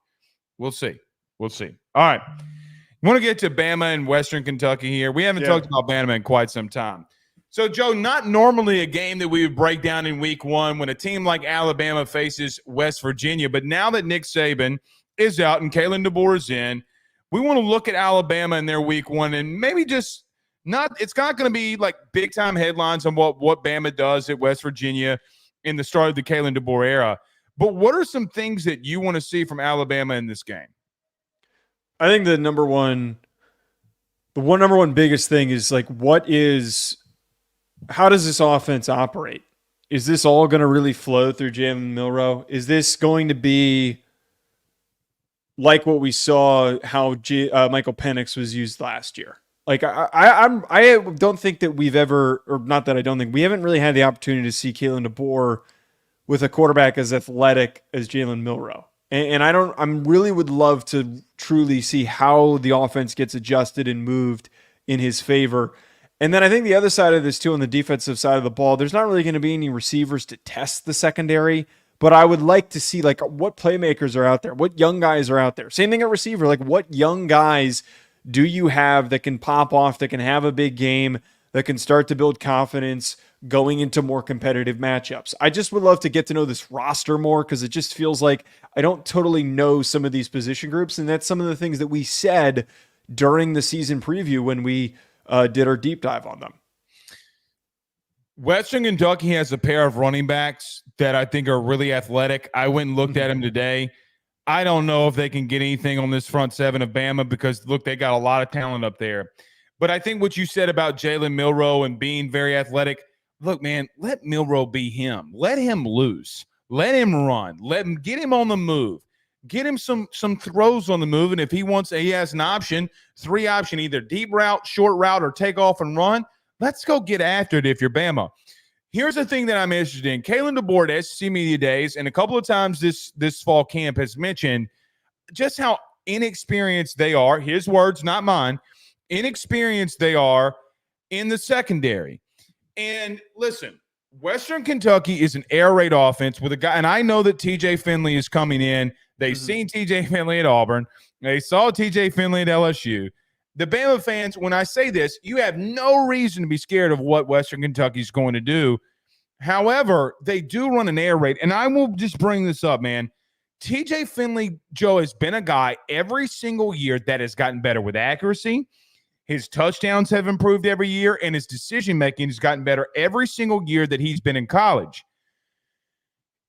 We'll see. All right. I want to get to Bama and Western Kentucky here. We haven't talked about Bama in quite some time. So, Joe, not normally a game that we would break down in week one when a team like Alabama faces West Virginia. But now that Nick Saban is out and Kalen DeBoer is in, we want to look at Alabama in their week one and maybe just it's not going to be like big-time headlines on what Bama does at West Virginia in the start of the Kalen DeBoer era. But what are some things that you want to see from Alabama in this game? I think the number one biggest thing is how does this offense operate? Is this all going to really flow through Jalen Milroe? Is this going to be like what we saw how Michael Penix was used last year? Like I don't think that we haven't really had the opportunity to see Kalen DeBoer with a quarterback as athletic as Jalen Milroe. And I really would love to truly see how the offense gets adjusted and moved in his favor. And then I think the other side of this too, on the defensive side of the ball, there's not really going to be any receivers to test the secondary, but I would like to see what playmakers are out there, what young guys are out there. Same thing at receiver, what young guys do you have that can pop off, that can have a big game, that can start to build confidence going into more competitive matchups? I just would love to get to know this roster more because it just feels like I don't totally know some of these position groups. And that's some of the things that we said during the season preview when we did our deep dive on them. Western Kentucky has a pair of running backs that I think are really athletic. I went and looked at them today. I don't know if they can get anything on this front seven of Bama because, look, they got a lot of talent up there. But I think what you said about Jalen Milroe and being very athletic, look, man, let Milroe be him. Let him loose. Let him run. Get him on the move. Get him some throws on the move. And if he has an option, 3 option, either deep route, short route, or take off and run, let's go get after it if you're Bama. Here's the thing that I'm interested in. Kalen DeBoer at SEC Media Days, and a couple of times this fall camp has mentioned just how inexperienced they are. His words, not mine. Inexperienced they are in the secondary. And listen, Western Kentucky is an air raid offense with a guy, and I know that TJ Finley is coming in. They've seen TJ Finley at Auburn. They saw TJ Finley at LSU. The Bama fans, when I say this, you have no reason to be scared of what Western Kentucky is going to do. However, they do run an air raid, and I will just bring this up, man. TJ Finley, Joe, has been a guy every single year that has gotten better with accuracy. His touchdowns have improved every year, and his decision-making has gotten better every single year that he's been in college.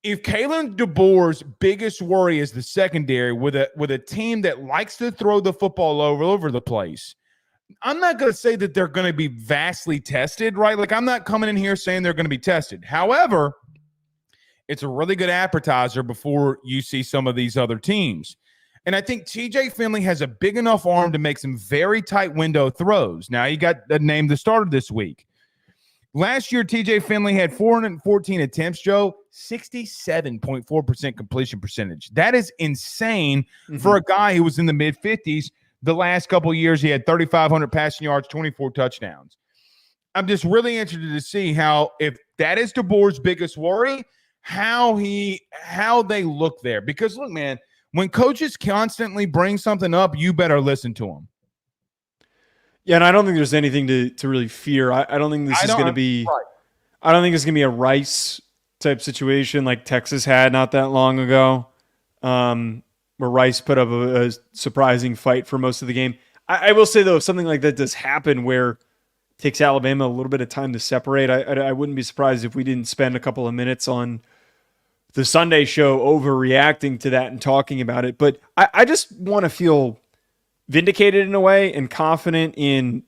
If Kalen DeBoer's biggest worry is the secondary with a team that likes to throw the football all over the place, I'm not going to say that they're going to be vastly tested, right? Like, I'm not coming in here saying they're going to be tested. However, it's a really good appetizer before you see some of these other teams. And I think TJ Finley has a big enough arm to make some very tight window throws. Now, you got the name the starter this week. Last year, TJ Finley had 414 attempts, Joe, 67.4% completion percentage. That is insane for a guy who was in the mid-50s. The last couple of years, he had 3,500 passing yards, 24 touchdowns. I'm just really interested to see how, if that is DeBoer's biggest worry, how they look there. Because, look, man, when coaches constantly bring something up, you better listen to them. Yeah, and I don't think there's anything to really fear. I don't think this is going to be – I don't think it's going to be a Rice-type situation like Texas had not that long ago, where where Rice put up a surprising fight for most of the game. I will say, though, if something like that does happen where it takes Alabama a little bit of time to separate, I wouldn't be surprised if we didn't spend a couple of minutes on the Sunday show overreacting to that and talking about it. But I just want to feel vindicated in a way and confident in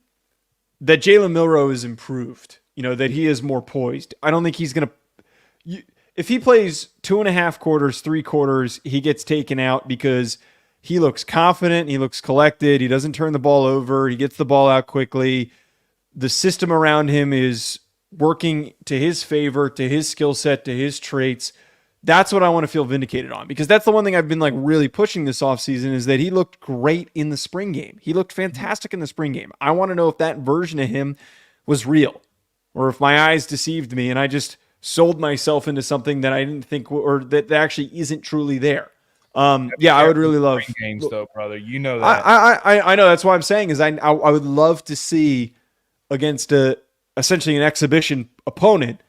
that Jalen Milroe is improved, that he is more poised. I don't think he's going to, if he plays 2.5 quarters, 3 quarters, he gets taken out because he looks confident, he looks collected, he doesn't turn the ball over, he gets the ball out quickly. The system around him is working to his favor, to his skill set, to his traits. That's what I want to feel vindicated on, because that's the one thing I've been really pushing this offseason is that he looked great in the spring game. He looked fantastic in the spring game. I want to know if that version of him was real or if my eyes deceived me and I just sold myself into something that I didn't think or that actually isn't truly there. I would really love games though, brother. You know that. I know. That's what I'm saying is I would love to see against essentially an exhibition opponent.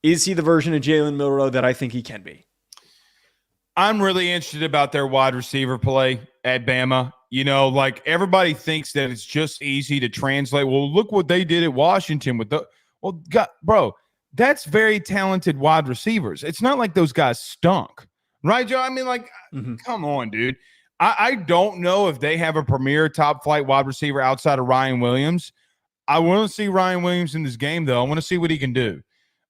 Is he the version of Jalen Milroe that I think he can be? I'm really interested about their wide receiver play at Bama. Everybody thinks that it's just easy to translate. Well, look what they did at Washington with bro, that's very talented wide receivers. It's not like those guys stunk. Right, Joe? I mean, come on, dude. I don't know if they have a premier top flight wide receiver outside of Ryan Williams. I want to see Ryan Williams in this game, though. I want to see what he can do.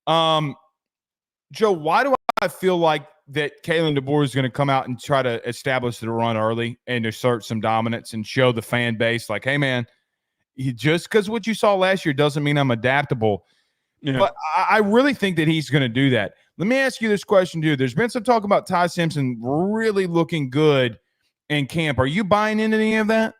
Joe, why do I feel like that Kalen DeBoer is going to come out and try to establish the run early and assert some dominance and show the fan base hey, man, just because what you saw last year doesn't mean I'm adaptable. Yeah. But I really think that he's going to do that. Let me ask you this question, dude. There's been some talk about Ty Simpson really looking good in camp. Are you buying into any of that?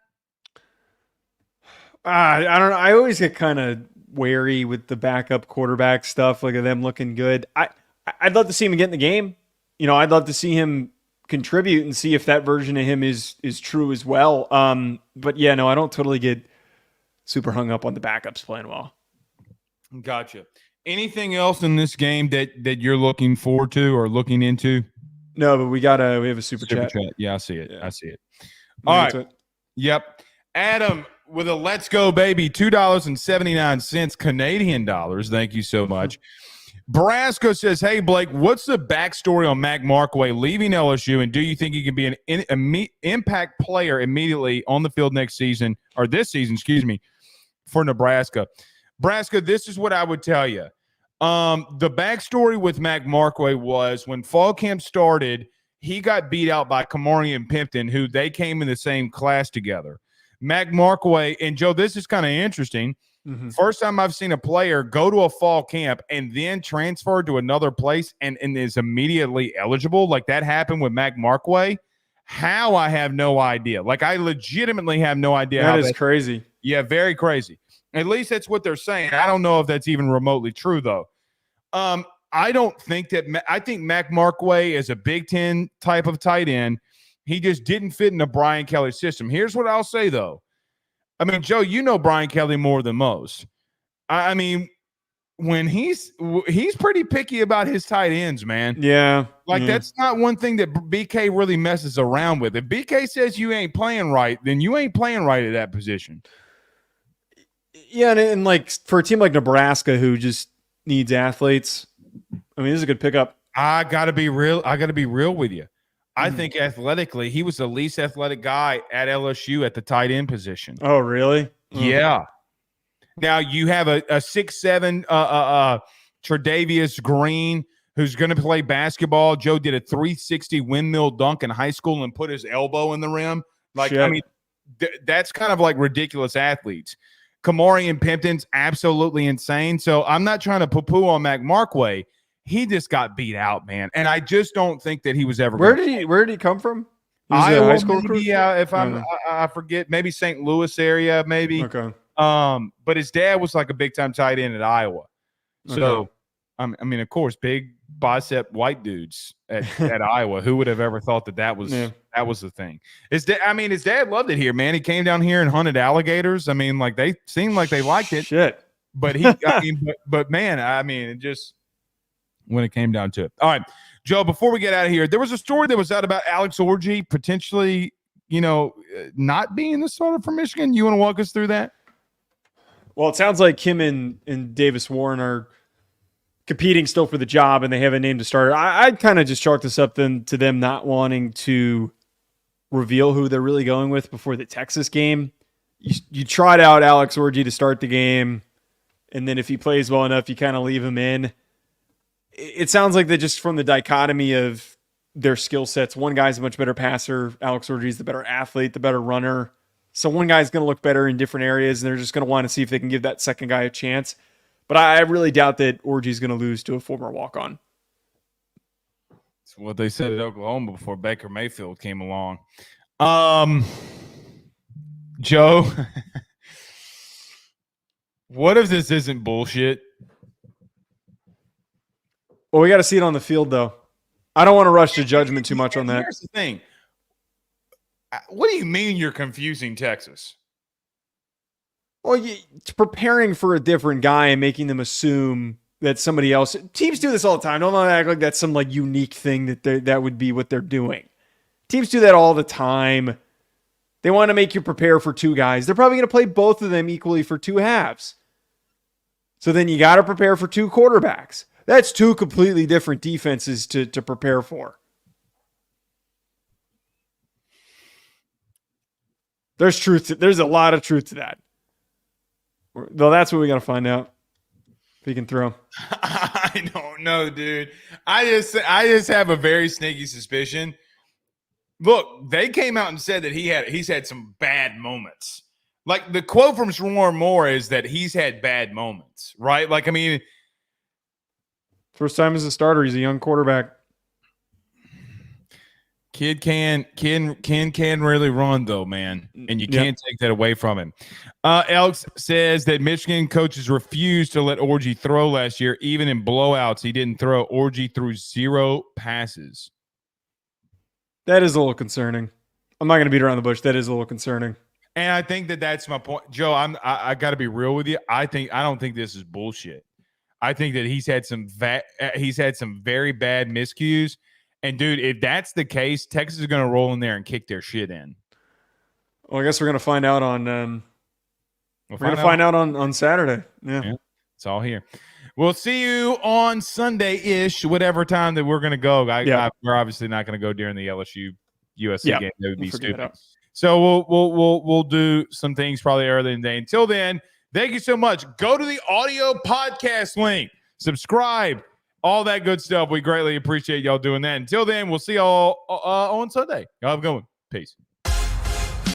I don't know. I always get kind of wary with the backup quarterback stuff, at them looking good. I'd love to see him get in the game. I'd love to see him contribute and see if that version of him is true as well. But yeah, no, I don't totally get super hung up on the backups playing well. Gotcha. Anything else in this game that you're looking forward to or looking into? No, but we have a super chat. Yeah, I see it. Yeah. I see it. All right. Yep. Adam with a let's go, baby. $2.79 Canadian dollars. Thank you so much. Brasco says, hey, Blake, what's the backstory on Mac Markway leaving LSU, and do you think he can be an impact player immediately on the field next season, or this season, for Nebraska? Brasco, this is what I would tell you. The backstory with Mac Markway was when fall camp started, he got beat out by Kamari and Pimpton, who they came in the same class together. Mac Markway, and Joe, this is kind of interesting. Mm-hmm. First time I've seen a player go to a fall camp and then transfer to another place and is immediately eligible. Like that happened with Mac Markway. How, I have no idea. I legitimately have no idea. That is crazy. Yeah, very crazy. At least that's what they're saying. I don't know if that's even remotely true, though. I don't think that – I think Mac Markway is a Big Ten type of tight end. He just didn't fit in the Brian Kelly system. Here's what I'll say, though. I mean, Joe, you know Brian Kelly more than most. I mean, when he's pretty picky about his tight ends, man. Yeah. That's not one thing that BK really messes around with. If BK says you ain't playing right, then you ain't playing right at that position. Yeah, and for a team like Nebraska who just needs athletes, I mean, this is a good pickup. I gotta be real with you. I think athletically, he was the least athletic guy at LSU at the tight end position. Oh, really? Yeah. Now you have a 6'7" Tre'Davious Green who's going to play basketball. Joe did a 360 windmill dunk in high school and put his elbow in the rim. I mean, that's kind of ridiculous athletes. Kamari and Pimpton's absolutely insane. So I'm not trying to poo-poo on Mac Markway. He just got beat out, man. And I just don't think that he was ever. Where did he come from? Iowa, high school maybe, if I forget, maybe St. Louis area, maybe. Okay. But his dad was a big time tight end at Iowa. So, I mean, of course, big bicep white dudes at Iowa. Who would have ever thought that was the thing? His dad loved it here, man. He came down here and hunted alligators. I mean, they seemed like they liked it. Shit. But but man, I mean, it just when it came down to it. All right. Joe, before we get out of here, there was a story that was out about Alex Orji potentially, not being the starter for Michigan. You want to walk us through that? Well, it sounds like him and Davis Warren are competing still for the job, and they haven't named a starter. I'd kind of just chalk this up to them not wanting to reveal who they're really going with before the Texas game. You tried out Alex Orji to start the game, and then if he plays well enough, you kind of leave him in. It sounds like that just from the dichotomy of their skill sets, one guy's a much better passer. Alex Orji's the better athlete, the better runner. So one guy's going to look better in different areas, and they're just going to want to see if they can give that second guy a chance. But I really doubt that Orji's going to lose to a former walk-on. That's what they said at Oklahoma before Baker Mayfield came along. Joe, what if this isn't bullshit? Well, we got to see it on the field, though. I don't want to rush to judgment too much on that. Here's the thing. What do you mean you're confusing Texas? Well, it's preparing for a different guy and making them assume that somebody else. Teams do this all the time. Don't act like that's some like unique thing that would be what they're doing. Teams do that all the time. They want to make you prepare for two guys. They're probably going to play both of them equally for two halves. So then you got to prepare for two quarterbacks. That's two completely different defenses to prepare for. There's a lot of truth to that. Though that's what we got to find out. If he can throw. I don't know, dude. I just have a very sneaky suspicion. Look, they came out and said that he's had some bad moments. Like the quote from Shemar Moore is that he's had bad moments, right? Like, I mean, first time as a starter, he's a young quarterback. Kid can really run though, man, and you can't take that away from him. Alex says that Michigan coaches refused to let Orji throw last year, even in blowouts. He didn't throw. Orji threw 0 passes. That is a little concerning. I'm not going to beat around the bush. That is a little concerning. And I think that's my point, Joe. I got to be real with you. I don't think this is bullshit. I think that he's had some very bad miscues. And, dude, if that's the case, Texas is going to roll in there and kick their shit in. Well, I guess we're going to find out on on Saturday. Yeah. It's all here. We'll see you on Sunday-ish, whatever time that we're going to go. We're obviously not going to go during the LSU USC game. That would be stupid. So we'll do some things probably earlier in the day. Until then, thank you so much. Go to the audio podcast link. Subscribe. All that good stuff. We greatly appreciate y'all doing that. Until then, we'll see y'all on Sunday. Y'all have a good one. Peace.